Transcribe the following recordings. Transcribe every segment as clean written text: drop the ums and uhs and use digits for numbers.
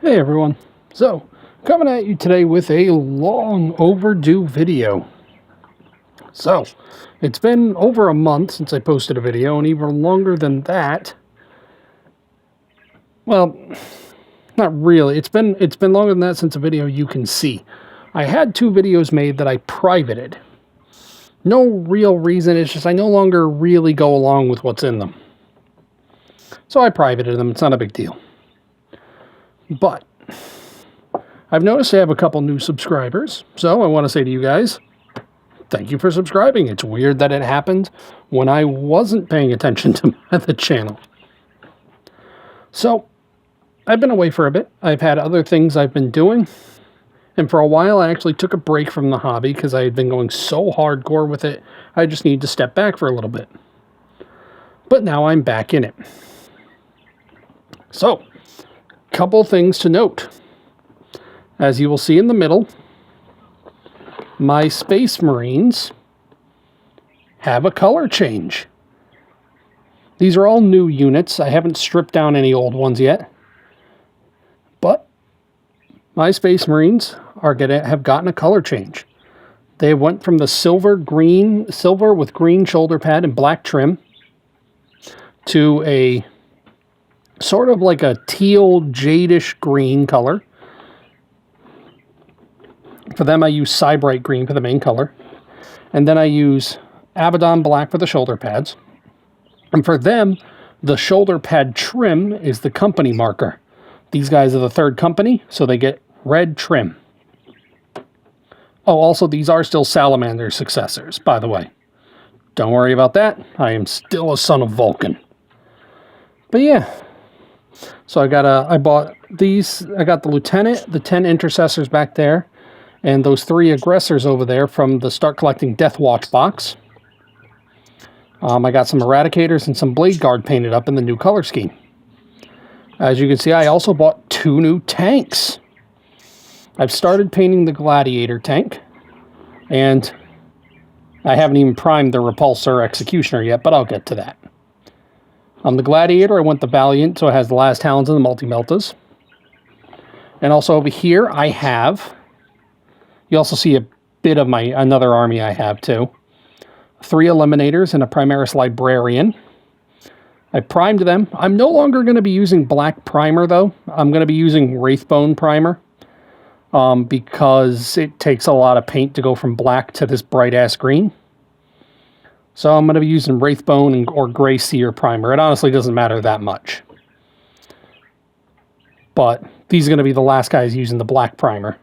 Hey everyone, so coming at you today with a long overdue video. So, it's been over a month since I posted a video, and even longer than that. Well, not really. It's been longer than that since a video you can see. I had 2 videos made that I privated. No real reason, it's just I no longer really go along with what's in them. So I privated them, it's not a big deal. But I've noticed I have a couple new subscribers, so I want to say to you guys, thank you for subscribing. It's weird that it happened when I wasn't paying attention to the channel. So, I've been away for a bit. I've had other things I've been doing, and for a while I actually took a break from the hobby because I had been going so hardcore with it, I just needed to step back for a little bit. But now I'm back in it. So, couple things to note. As you will see in the middle, my Space Marines have a color change. These are all new units. I haven't stripped down any old ones yet. But my Space Marines have gotten a color change. They went from the silver with green shoulder pad and black trim to a sort of like a teal jadish green color. For them, I use Cybrite green for the main color. And then I use Abaddon black for the shoulder pads. And for them, the shoulder pad trim is the company marker. These guys are the 3rd company, so they get red trim. Oh, also, these are still Salamander successors, by the way. Don't worry about that. I am still a son of Vulcan. But yeah. So I bought these. I got the Lieutenant, the 10 Intercessors back there, and those 3 aggressors over there from the Start Collecting Death Watch box. I got some Eradicators and some Blade Guard painted up in the new color scheme. As you can see, I also bought 2 new tanks. I've started painting the Gladiator tank, and I haven't even primed the Repulsor Executioner yet, but I'll get to that. On the Gladiator, I went the Valiant, so it has the Last Talons and the Multi-Meltas. And also over here, I have... You also see a bit of another army I have too. 3 Eliminators and a Primaris Librarian. I primed them. I'm no longer going to be using black primer though. I'm going to be using Wraithbone primer. Because it takes a lot of paint to go from black to this bright ass green. So I'm going to be using Wraithbone or Grey Seer primer. It honestly doesn't matter that much. But these are going to be the last guys using the black primer.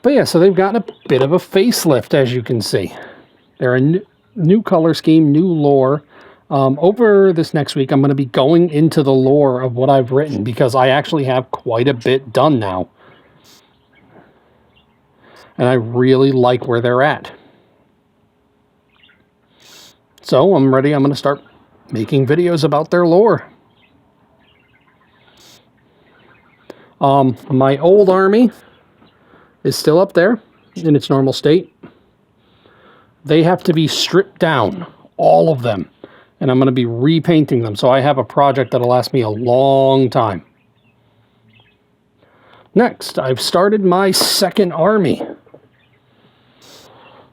But yeah, so they've gotten a bit of a facelift, as you can see. They're a new color scheme, new lore. Over this next week, I'm going to be going into the lore of what I've written, because I actually have quite a bit done now. And I really like where they're at. So I'm ready. I'm going to start making videos about their lore. My old army is still up there in its normal state. They have to be stripped down, all of them, and I'm going to be repainting them, so I have a project that'll last me a long time. Next, I've started my 2nd army,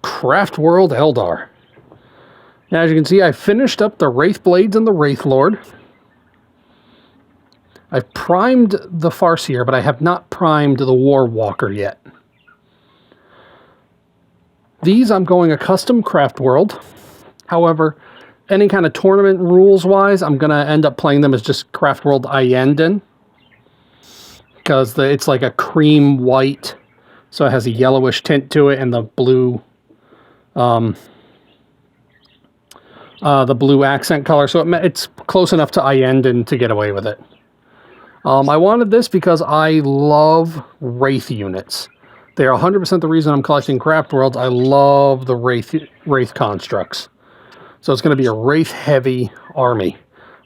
Craftworld Eldar. Now, as you can see, I finished up the Wraithblades and the Wraithlord. I've primed the Farseer, but I have not primed the Warwalker yet. These I'm going a custom craft world. However, any kind of tournament rules-wise, I'm going to end up playing them as just Craft World Iyanden. Because it's like a cream white, so it has a yellowish tint to it, and the blue accent color. So it's close enough to Iyanden to get away with it. I wanted this because I love Wraith units. They're 100% the reason I'm collecting Craft Worlds. I love the Wraith constructs. So it's going to be a Wraith-heavy army.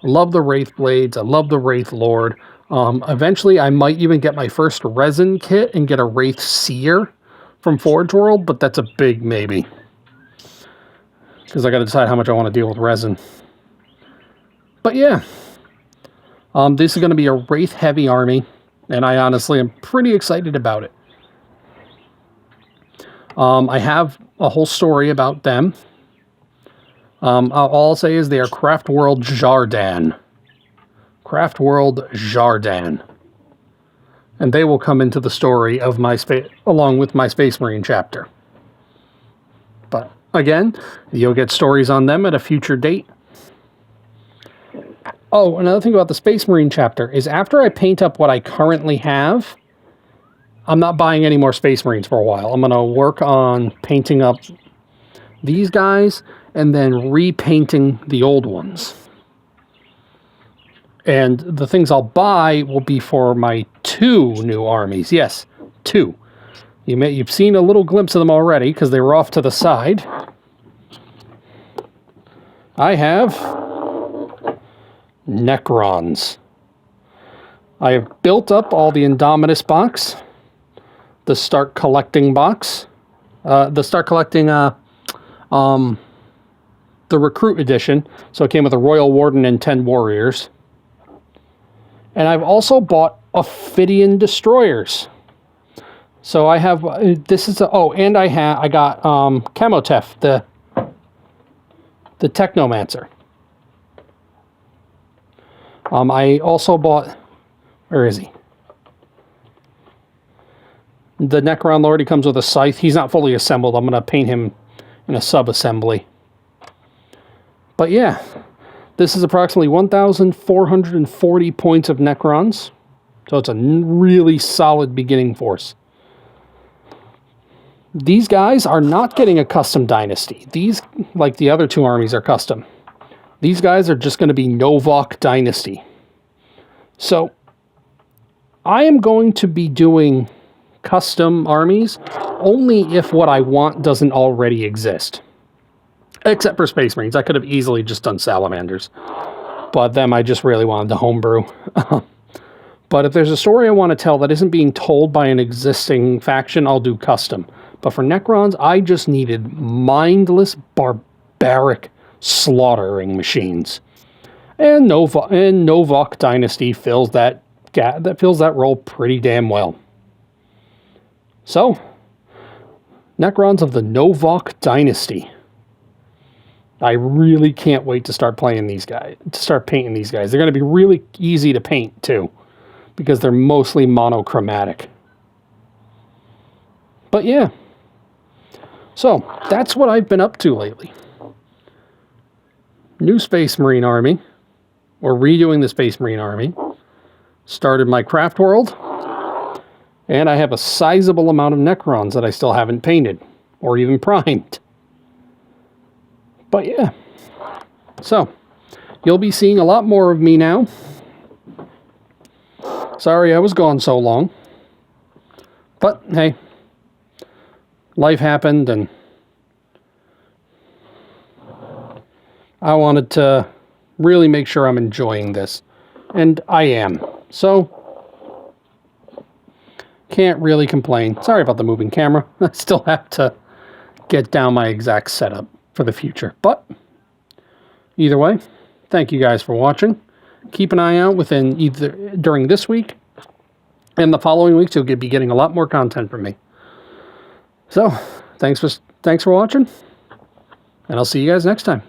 I love the Wraith Blades. I love the Wraith Lord. Eventually, I might even get my first resin kit and get a Wraith Seer from Forge World, but that's a big maybe. Because I got to decide how much I want to deal with resin. But yeah. This is going to be a Wraith heavy army, and I honestly am pretty excited about it. I have a whole story about them. All I'll say is they are Craft World Jardan. Craft World Jardan. And they will come into the story of my along with my Space Marine chapter. But again, you'll get stories on them at a future date. Oh, another thing about the Space Marine chapter is after I paint up what I currently have, I'm not buying any more Space Marines for a while. I'm going to work on painting up these guys and then repainting the old ones. And the things I'll buy will be for my 2 new armies. Yes, 2. You've seen a little glimpse of them already because they were off to the side. I have Necrons. I have built up all the Indominus box, the Start Collecting box, the Start Collecting, the Recruit Edition. So it came with a Royal Warden and 10 Warriors. And I've also bought Ophidian Destroyers. So I have, this is, and I got Camotef, the Technomancer. I also bought, where is he? The Necron Lord, he comes with a scythe. He's not fully assembled. I'm going to paint him in a sub-assembly. But yeah, this is approximately 1,440 points of Necrons. So it's a really solid beginning force. These guys are not getting a custom dynasty. These, like the other 2 armies, are custom. These guys are just going to be Novok Dynasty. So I am going to be doing custom armies only if what I want doesn't already exist. Except for Space Marines. I could have easily just done Salamanders. But them I just really wanted to homebrew. But if there's a story I want to tell that isn't being told by an existing faction, I'll do custom. But for Necrons, I just needed mindless, barbaric slaughtering machines. And Novok Dynasty fills that role pretty damn well. So, Necrons of the Novok Dynasty. I really can't wait to start playing these guys, to start painting these guys. They're going to be really easy to paint, too, because they're mostly monochromatic. But yeah. So, that's what I've been up to lately. New Space Marine Army, or redoing the Space Marine Army. Started my Craft World. And I have a sizable amount of Necrons that I still haven't painted, or even primed. But yeah, so you'll be seeing a lot more of me now. Sorry I was gone so long. But hey, life happened and I wanted to really make sure I'm enjoying this. And I am. So, can't really complain. Sorry about the moving camera. I still have to get down my exact setup for the future. But either way, thank you guys for watching. Keep an eye out within either during this week and the following weeks. You'll be getting a lot more content from me. So thanks for watching, and I'll see you guys next time.